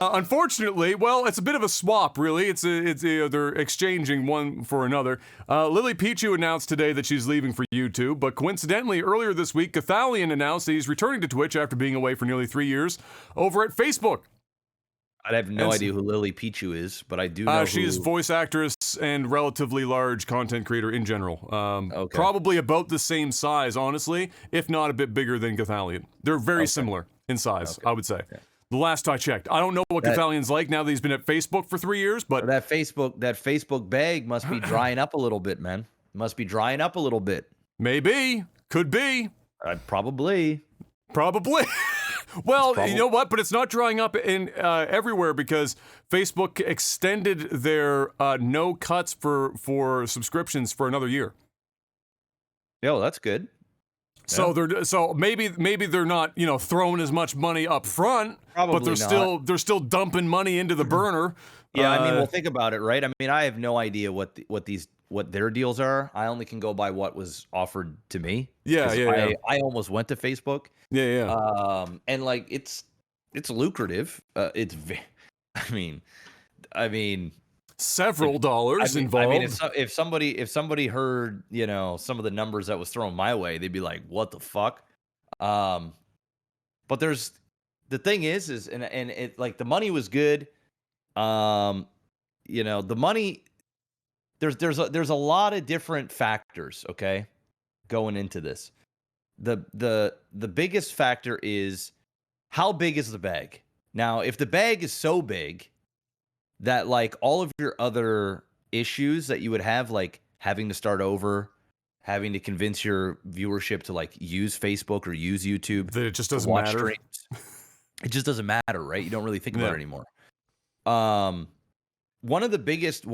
Unfortunately, well, it's a bit of a swap, really. They're exchanging one for another. Lilypichu announced today that she's leaving for YouTube, but coincidentally, earlier this week, Cathalion announced that he's returning to Twitch after being away for nearly 3 years over at Facebook. I have no idea who Lilypichu is, but I do know she is voice actress and relatively large content creator in general. Probably about the same size, honestly, if not a bit bigger than Cathalion. They're very similar in size, I would say. Okay. The last I checked. I don't know what Cathalion's like now that he's been at Facebook for 3 years, but that Facebook bag must be drying up a little bit, man. Must be drying up a little bit. Maybe. Could be. Probably. Well, you know what? But it's not drying up in everywhere because Facebook extended their no cuts for subscriptions for another year. Yo, that's good. So maybe they're not throwing as much money up front, but they're still dumping money into the burner. Yeah, I mean, well, think about it, right? I mean, I have no idea what their deals are. I only can go by what was offered to me. Yeah. I almost went to Facebook. Yeah. And like it's lucrative. I mean. Several dollars involved. I mean, if somebody heard, some of the numbers that was thrown my way, they'd be like, "What the fuck?" But the thing is, and it like the money was good. The money. There's a lot of different factors. Okay, going into this, the biggest factor is how big is the bag. Now, if the bag is so big that like all of your other issues that you would have, like having to start over, having to convince your viewership to like use Facebook or use YouTube, that it just doesn't matter. Streams, it just doesn't matter, right? You don't really think about it anymore. One of the biggest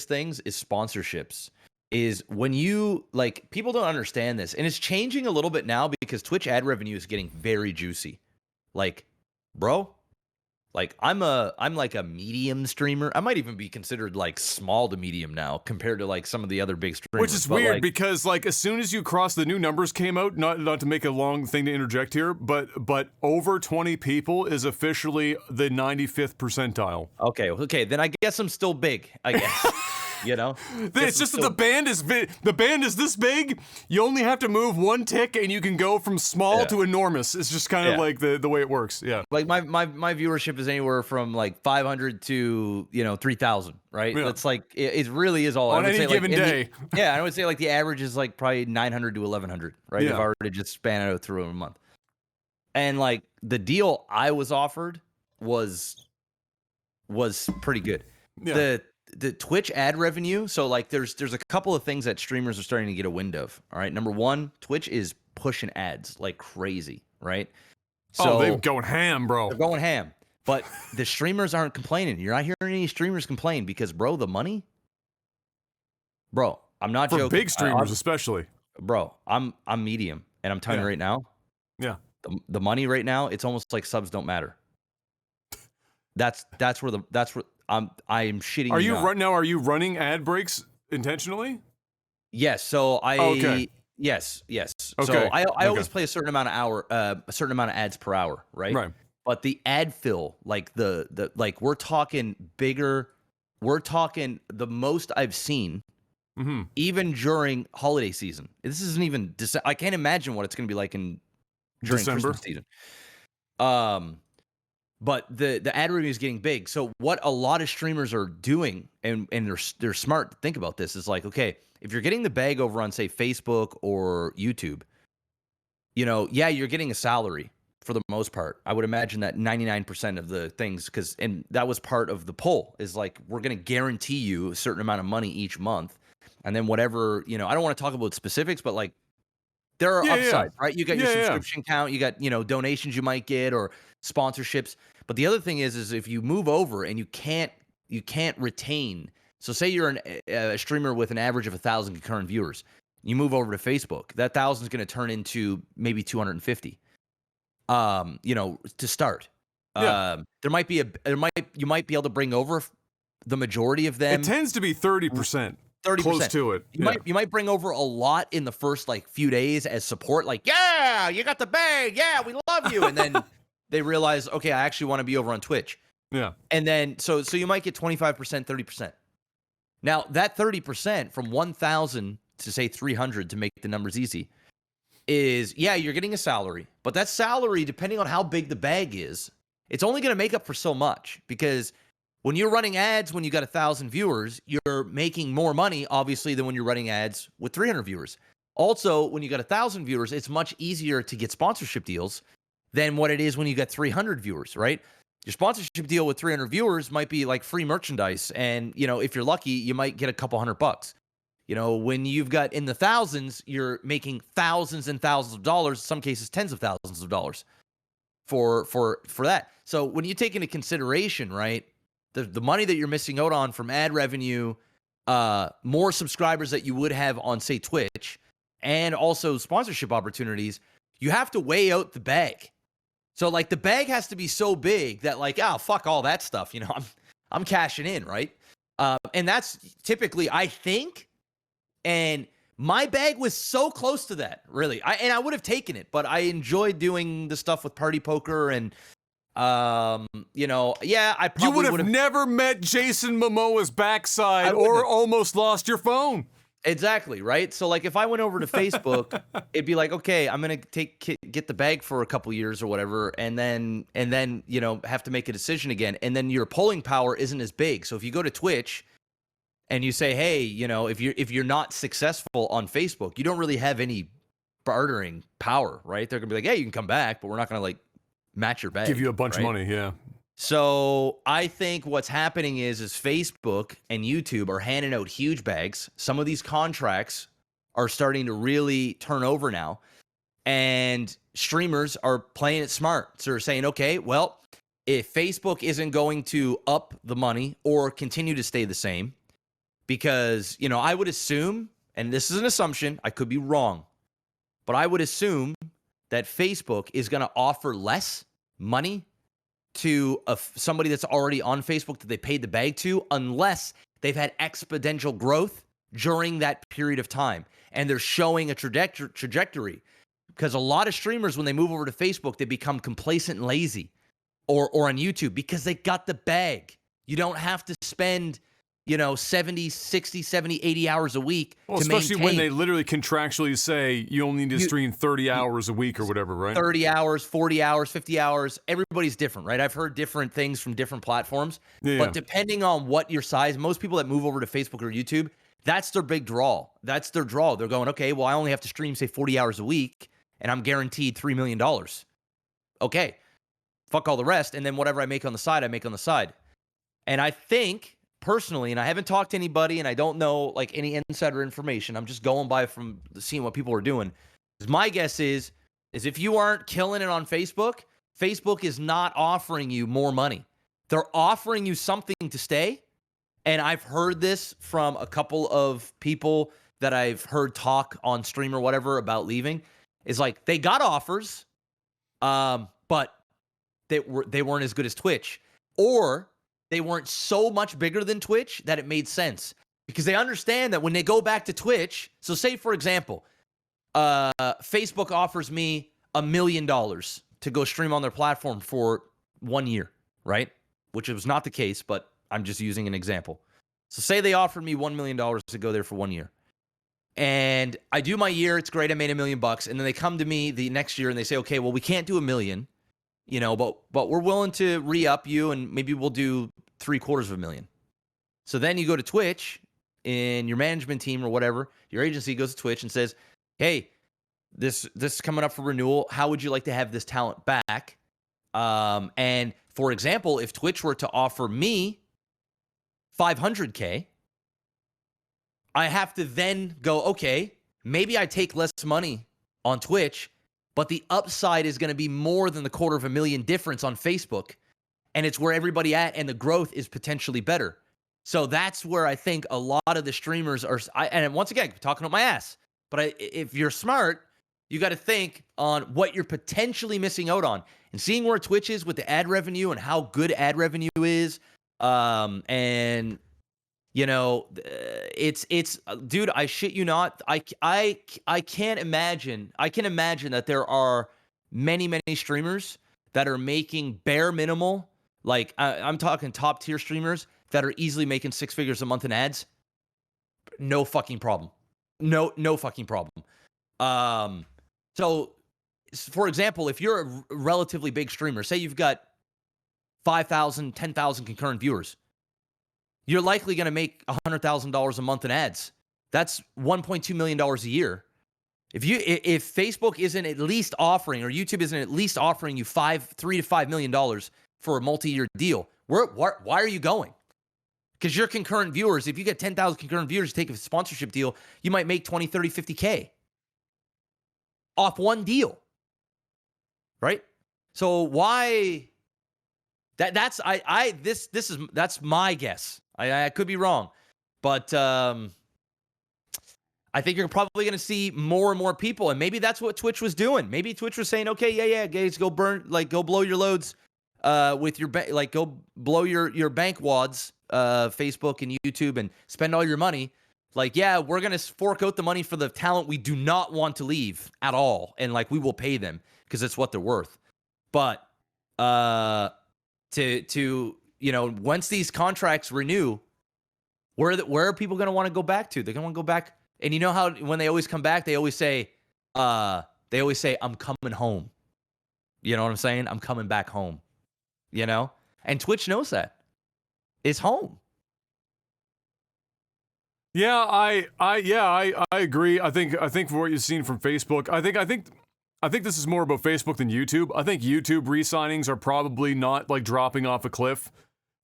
things is sponsorships. Is when you like people don't understand this, and it's changing a little bit now because Twitch ad revenue is getting very juicy. Like, bro. Like I'm like a medium streamer. I might even be considered like small to medium now compared to like some of the other big streamers. Which is weird because like as soon as you cross the new numbers came out, not to make a long thing to interject here, but over 20 people is officially the 95th percentile. Okay, then I guess I'm still big, I guess. It's just that the band is this big. You only have to move one tick and you can go from small to enormous. It's just kind of like the way it works. Yeah. Like my viewership is anywhere from like 500 to 3,000, right? Yeah. It's like it really is all on any given day. I would say like the average is like probably 900 to 1,100, right? Yeah. If I were to just span it out through a month. And like the deal I was offered was pretty good. Yeah. The Twitch ad revenue, so like there's a couple of things that streamers are starting to get a wind of. All right, number one, Twitch is pushing ads like crazy, right? So they're going ham, bro. They're going ham, but the streamers aren't complaining. You're not hearing any streamers complain because, bro, the money, bro. I'm not joking. For big streamers, especially, bro. I'm medium, and I'm telling you right now. Yeah. The money right now, it's almost like subs don't matter. That's where I am shitting. Are you running ad breaks intentionally? Yes. So Yes. Okay. So I always play a certain amount of ads per hour, right? Right. But the ad fill, like the like we're talking bigger. We're talking the most I've seen, even during holiday season. This isn't even December. I can't imagine what it's going to be like during December Christmas season. But the ad revenue is getting big. So what a lot of streamers are doing, and they're smart to think about this, is like, okay, if you're getting the bag over on, say, Facebook or YouTube, you're getting a salary for the most part. I would imagine that 99% of the things, and that was part of the poll, is like, we're going to guarantee you a certain amount of money each month. And then whatever, I don't want to talk about specifics, but like, there are upsides, right? You got your subscription count, you got, donations you might get or sponsorships. But the other thing is if you move over and you can't retain. So say you're a streamer with an average of 1,000 concurrent viewers, you move over to Facebook, that 1,000 is going to turn into maybe 250. To start. Yeah. You might be able to bring over the majority of them. It tends to be 30%. 30%. Close to it. You might bring over a lot in the first like few days as support, like, yeah, you got the bag, yeah, we love you. And then they realize, okay, I actually want to be over on Twitch. Yeah. And then, so you might get 25%, 30%. Now, that 30% from 1,000 to say 300 to make the numbers easy is, yeah, you're getting a salary. But that salary, depending on how big the bag is, it's only going to make up for so much, because when you're running ads, when you got 1,000 viewers, you're making more money, obviously, than when you're running ads with 300 viewers. Also, when you got 1,000 viewers, it's much easier to get sponsorship deals than what it is when you got 300 viewers, right? Your sponsorship deal with 300 viewers might be like free merchandise. And, you know, if you're lucky, you might get a couple $100. You know, when you've got in the thousands, you're making thousands and thousands of dollars, in some cases, tens of thousands of dollars for that. So when you take into consideration, right, the money that you're missing out on from ad revenue, more subscribers that you would have on, say, Twitch, and also sponsorship opportunities, you have to weigh out the bag. So, like, the bag has to be so big that, like, oh, fuck all that stuff. You know, I'm cashing in, right? And that's typically, I think, and my bag was so close to that, really. I would have taken it, but I enjoyed doing the stuff with Party Poker and, you know, yeah, I probably would have never met Jason Momoa's backside or almost lost your phone. Exactly, right? So, like, if I went over to Facebook, it'd be like, okay, I'm gonna get the bag for a couple years or whatever, and then you know, have to make a decision again, and then your pulling power isn't as big. So if you go to Twitch and you say, hey, you know, if you're not successful on Facebook, you don't really have any bartering power, right? They're gonna be like, hey, you can come back, but we're not gonna like match your bag, give you a bunch right? of money, yeah. So I think what's happening is Facebook and YouTube are handing out huge bags. Some of these contracts are starting to really turn over now, and streamers are playing it smart. So they're saying, okay, well, if Facebook isn't going to up the money or continue to stay the same, because, you know, I would assume, and this is an assumption, I could be wrong, but I would assume that Facebook is going to offer less money to somebody that's already on Facebook that they paid the bag to, unless they've had exponential growth during that period of time. And they're showing a trajectory. Because a lot of streamers, when they move over to Facebook, they become complacent and lazy. Or on YouTube, because they got the bag. You don't have to spend, you know, 70, 60, 70, 80 hours a week to especially maintain. when they literally contractually say you only need to stream 30 hours a week or whatever, right? 30 hours, 40 hours, 50 hours. Everybody's different, right? I've heard different things from different platforms. Yeah. But depending on what your size, most people that move over to Facebook or YouTube, that's their big draw. That's their draw. They're going, okay, well, I only have to stream, say, 40 hours a week, and I'm guaranteed $3 million. Okay, fuck all the rest. And then whatever I make on the side, I make on the side. And I think, personally, and I haven't talked to anybody, and I don't know like any insider information. I'm just going by from seeing what people are doing. My guess is if you aren't killing it on Facebook, Facebook is not offering you more money. They're offering you something to stay. And I've heard this from a couple of people that I've heard talk on stream or whatever about leaving. Is like they got offers, but they weren't as good as Twitch, or they weren't so much bigger than Twitch that it made sense, because they understand that when they go back to Twitch, so say, for example, Facebook offers me $1 million to go stream on their platform for 1 year, right? Which was not the case, but I'm just using an example. So say they offered me $1 million to go there for 1 year. And I do my year, it's great, I made $1 million. And then they come to me the next year and they say, okay, well, we can't do $1 million, you know, but we're willing to re-up you, and maybe we'll do $750,000. So then you go to Twitch, and your management team or whatever, your agency goes to Twitch and says, hey, this is coming up for renewal. How would you like to have this talent back? And for example, if Twitch were to offer me $500K, I have to then go, okay, maybe I take less money on Twitch, but the upside is going to be more than the $250,000 difference on Facebook. And it's where everybody at, and the growth is potentially better. So that's where I think a lot of the streamers are. And once again, talking about my ass. But if you're smart, you got to think on what you're potentially missing out on, and seeing where Twitch is with the ad revenue and how good ad revenue is. And you know, it's dude, I shit you not. I can't imagine. I can imagine that there are many streamers that are making bare minimal Like I'm talking top tier streamers that are easily making 6 figures a month in ads. No fucking problem. No fucking problem. So for example, if you're a relatively big streamer, say you've got 5,000, 10,000 concurrent viewers, you're likely going to make $100,000 a month in ads. That's $1.2 million a year. If Facebook isn't at least offering, or YouTube isn't at least offering you $3 to $5 million for a multi-year deal, why are you going? Because your concurrent viewers, if you get 10,000 concurrent viewers, take a sponsorship deal, you might make 20, 30, 50K off one deal, right? So why? That's my guess. I could be wrong, but I think you're probably going to see more and more people, and maybe that's what Twitch was doing. Maybe Twitch was saying, okay, yeah, guys, go blow your loads with your go blow your bank wads, Facebook and YouTube, and spend all your money. Like, yeah, we're going to fork out the money for the talent we do not want to leave at all, and like we will pay them because it's what they're worth. But to once these contracts renew, where are people going to want to go back to? They're going to want to go back. And you know how when they always come back, they always say, I'm coming home. You know what I'm saying? I'm coming back home. And Twitch knows that. It's home. Yeah, I agree. I think for what you've seen from Facebook, I think this is more about Facebook than YouTube. I think YouTube re-signings are probably not like dropping off a cliff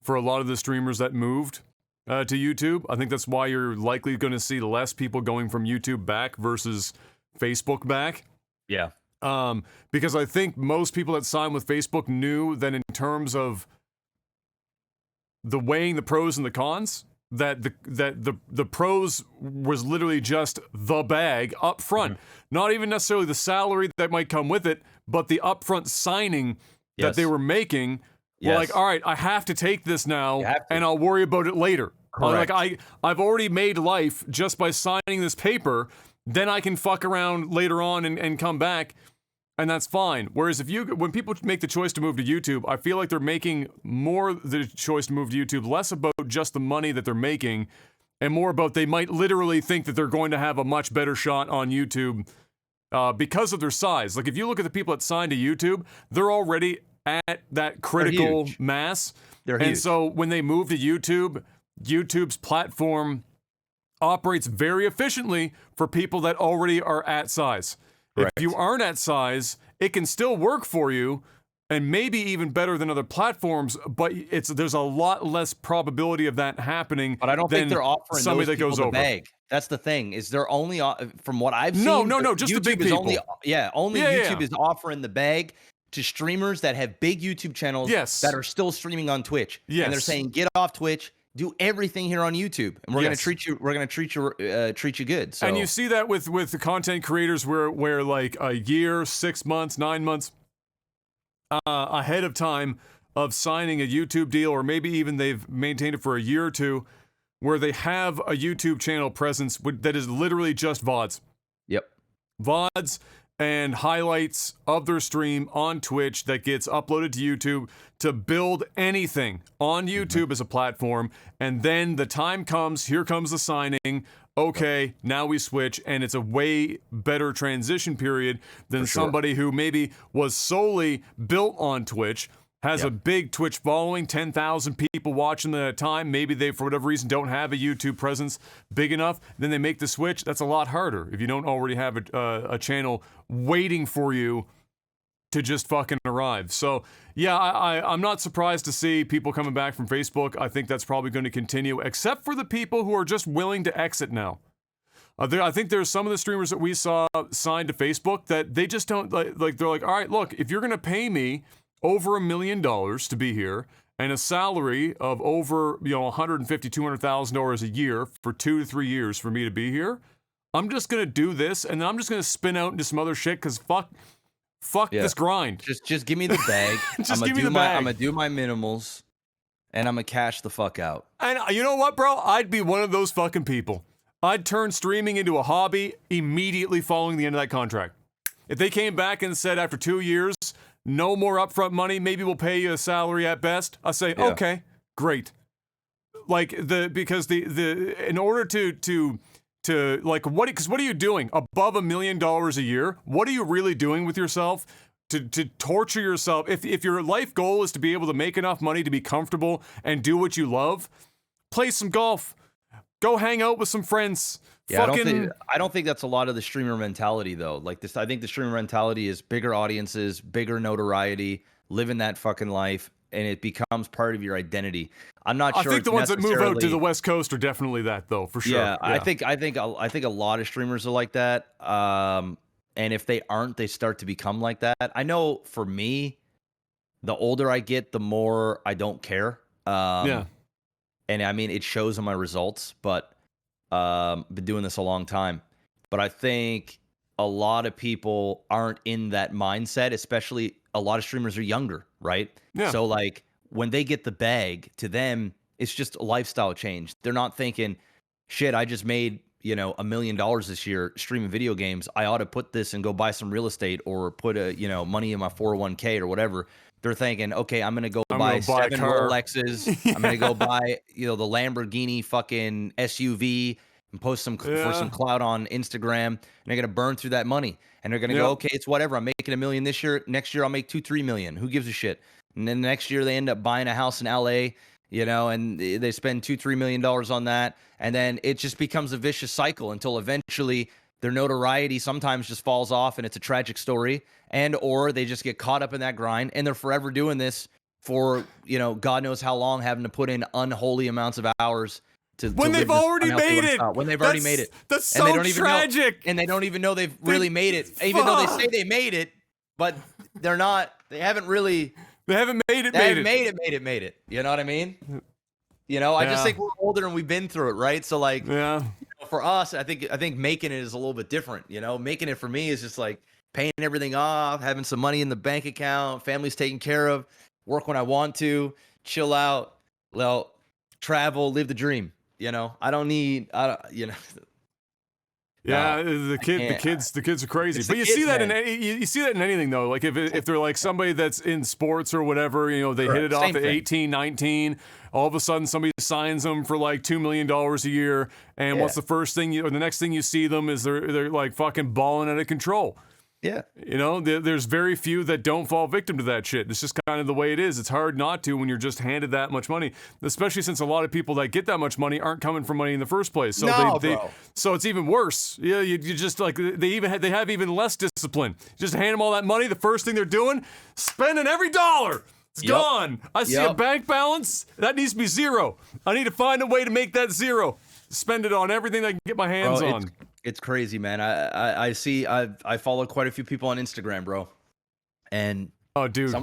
for a lot of the streamers that moved to YouTube. I think that's why you're likely going to see less people going from YouTube back versus Facebook back. Yeah. Because I think most people that signed with Facebook knew that in terms of the weighing the pros and the cons, that the pros was literally just the bag up front. Not even necessarily the salary that might come with it, but the upfront signing that they were making. Well, like, all right, I have to take this now, and I'll worry about it later. Correct. Like, I've already made life just by signing this paper. Then I can fuck around later on and come back, and that's fine. Whereas when people make the choice to move to YouTube, I feel like they're making more the choice to move to YouTube, less about just the money that they're making, and more about they might literally think that they're going to have a much better shot on YouTube because of their size. Like, if you look at the people that signed to YouTube, they're already at that critical mass. They're huge. And so when they move to YouTube, YouTube's platform operates very efficiently for people that already are at size. Correct. If you aren't at size, it can still work for you, and maybe even better than other platforms, but there's a lot less probability of that happening. But I don't think they're offering somebody those that goes people over. The bag. That's the thing. Is they're only from what I've seen? No, just YouTube the big is people. YouTube is offering the bag to streamers that have big YouTube channels that are still streaming on Twitch. Yes. And they're saying, get off Twitch, do everything here on YouTube, and we're gonna treat you good. So. And you see that with the content creators where like a year, 6 months, 9 months ahead of time of signing a YouTube deal, or maybe even they've maintained it for a year or two, where they have a YouTube channel presence that is literally just VODs. Yep. VODs and highlights of their stream on Twitch that gets uploaded to YouTube to build anything on YouTube as a platform. And then the time comes, here comes the signing. Okay, now we switch, and it's a way better transition period than somebody who maybe was solely built on Twitch, has a big Twitch following, 10,000 people watching at a time. Maybe they, for whatever reason, don't have a YouTube presence big enough. Then they make the switch. That's a lot harder if you don't already have a channel waiting for you to just fucking arrive. So, yeah, I'm not surprised to see people coming back from Facebook. I think that's probably going to continue, except for the people who are just willing to exit now. I think there's some of the streamers that we saw signed to Facebook that they just don't, like they're like, all right, look, if you're going to pay me over $1 million to be here, and a salary of over, $150,000, $200,000 a year for 2 to 3 years for me to be here, I'm just gonna do this, and then I'm just gonna spin out into some other shit, because fuck this grind. Just give me the bag. Just give me the bag. I'm gonna do my minimals, and I'm gonna cash the fuck out. And you know what, bro? I'd be one of those fucking people. I'd turn streaming into a hobby immediately following the end of that contract. If they came back and said after 2 years, no more upfront money. Maybe we'll pay you a salary at best. I say, okay, great. Like because in order to like because what are you doing above $1 million a year? What are you really doing with yourself to torture yourself? If your life goal is to be able to make enough money to be comfortable and do what you love, play some golf, go hang out with some friends. Yeah, I don't think that's a lot of the streamer mentality though. Like this, I think the streamer mentality is bigger audiences, bigger notoriety, living that fucking life, and it becomes part of your identity. I'm not sure. I think the ones that move out to the West Coast are definitely that though, for sure. Yeah, I think a lot of streamers are like that. And if they aren't, they start to become like that. I know for me, the older I get, the more I don't care. And I mean, it shows in my results, but been doing this a long time. But I think a lot of people aren't in that mindset, especially a lot of streamers are younger, right? Yeah. So like when they get the bag, to them, it's just a lifestyle change. They're not thinking, shit, I just made, $1 million this year streaming video games. I ought to put this and go buy some real estate or put money in my 401k or whatever. They're thinking, okay, I'm going to go buy 7 Rolexes. Yeah. I'm going to go buy, the Lamborghini fucking SUV and post for some clout on Instagram. And they're going to burn through that money. And they're going to go, okay, it's whatever. I'm making $1 million this year. Next year, I'll make $2-3 million. Who gives a shit? And then next year, they end up buying a house in LA, and they spend $2-3 million on that. And then it just becomes a vicious cycle until eventually their notoriety sometimes just falls off and it's a tragic story, or they just get caught up in that grind and they're forever doing this for, God knows how long, having to put in unholy amounts of hours when they've already made it. When they've already made it. That's so tragic. And they don't even know they've really made it, even though they say they made it, but they're not. They haven't really. They haven't made it. Made it. You know what I mean? I just think we're older and we've been through it, right? So like, for us, I think making it is a little bit different. Making it for me is just like paying everything off, having some money in the bank account, family's taken care of, work when I want to, chill out, travel, live the dream. I don't need. Yeah, the kids are crazy. But you see that you see that in anything though. Like if they're like somebody that's in sports or whatever, they hit it off at 18, 19. All of a sudden somebody signs them for like $2 million a year, and what's the first thing or the next thing you see them is they're like fucking balling out of control. Yeah. There's very few that don't fall victim to that shit. It's just kind of the way it is. It's hard not to when you're just handed that much money, especially since a lot of people that get that much money aren't coming from money in the first place. So so it's even worse. Yeah, you just like they have even less discipline. Just hand them all that money. The first thing they're doing, spending every dollar. It's gone. I see a bank balance that needs to be zero. I need to find a way to make that zero. Spend it on everything I can get my hands on. It's crazy, man. I see. I follow quite a few people on Instagram, bro. And dude,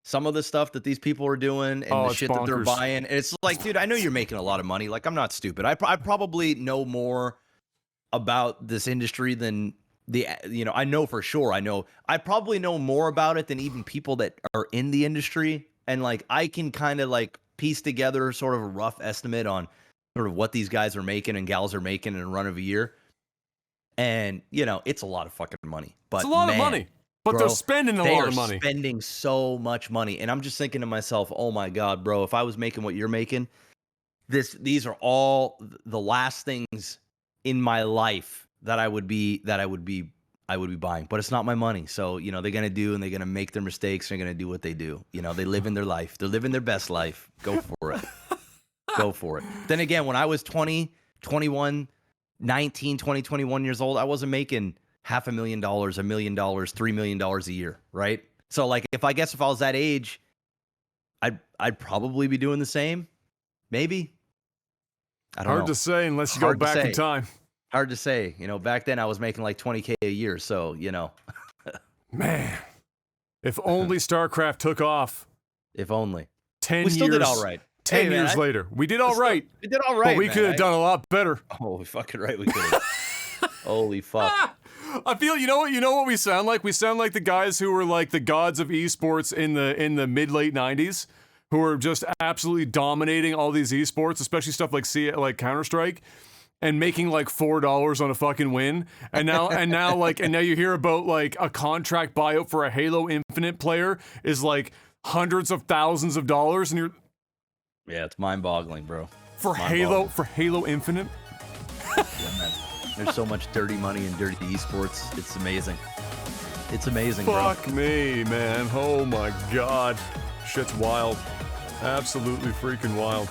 some of the stuff that these people are doing and the shit that they're buying, it's like, dude, I know you're making a lot of money. Like, I'm not stupid. I probably know more about this industry than I know for sure. I probably know more about it than even people that are in the industry. And like, I can kind of like piece together sort of a rough estimate on sort of what these guys are making and gals are making in a run of a year. And, it's a lot of fucking money. But it's a lot of money. But they're spending a lot of money. They're spending so much money. And I'm just thinking to myself, oh my God, bro, if I was making what you're making, these are all the last things in my life that I would be buying. But it's not my money. So, they're going to do and they're going to make their mistakes. They're going to do what they do. They live in their life. They're living their best life. Go for it. Go for it. Then again, when I was 20, 21, 19, 20, 21 years old, I wasn't making $500,000, $1 million, $3 million a year, right? So like, if I was that age, I'd probably be doing the same. Maybe. I don't know. Hard to say unless you go back in time. Hard to say. Back then I was making like $20K a year, so Man, if only StarCraft took off. If only. 10 we still years. Did all right. 10 years later. We did all right. We did all right. But we could have done a lot better. Holy fucking right we could have. Holy fuck. I feel you know what we sound like? We sound like the guys who were like the gods of esports in the mid-late 90s, who were just absolutely dominating all these esports, especially stuff like Counter-Strike. and making like $4 on a fucking win, and now you hear about like a contract buyout for a Halo Infinite player is like hundreds of thousands of dollars, and you're it's mind-boggling, bro. For Halo Infinite. Yeah, man. There's so much dirty money and dirty esports. It's amazing. It's amazing, bro. Fuck me, man. Oh my god. Shit's wild. Absolutely freaking wild.